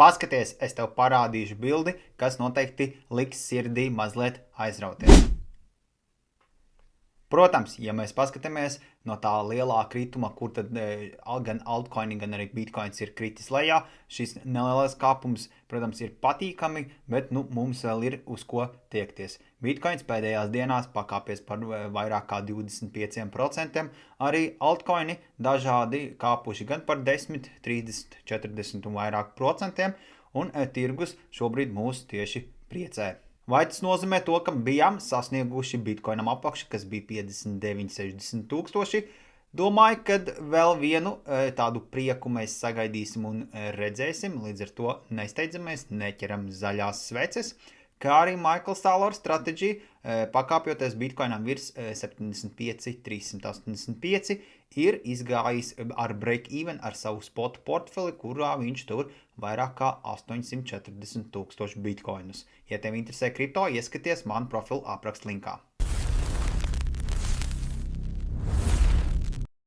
Paskaties, es tev parādīšu bildi, kas noteikti liks sirdī mazliet aizrauties. Protams, ja mēs paskatāmies no tā lielā krituma, kur tad gan altcoini, gan arī bitcoins ir kritis lejā, šis nelielais kāpums, protams, ir patīkami, bet mums vēl ir uz ko tiekties. Bitcoins pēdējās dienās pakāpies par vairāk kā 25%, arī altcoini dažādi kāpuši gan par 10, 30, 40 un vairāk procentiem, un tirgus šobrīd mūs tieši priecē. Vai tas nozīmē to, ka bijām sasnieguši bitcoinam apakši, kas bija 59-60 tūkstoši? Domāju, ka vēl vienu tādu prieku mēs sagaidīsim un redzēsim, līdz ar to nesteidzamies, neķeram zaļās sveces, kā arī Michael Saylor stratēģija, pakāpjoties bitcoinam virs 75-385, ir izgājis ar break-even ar savu spot portfeli, kurā viņš tur vairāk kā 840 tūkstoši bitcoinus. Ja tev interesē kripto, ieskaties man profilu aprakstlinkā.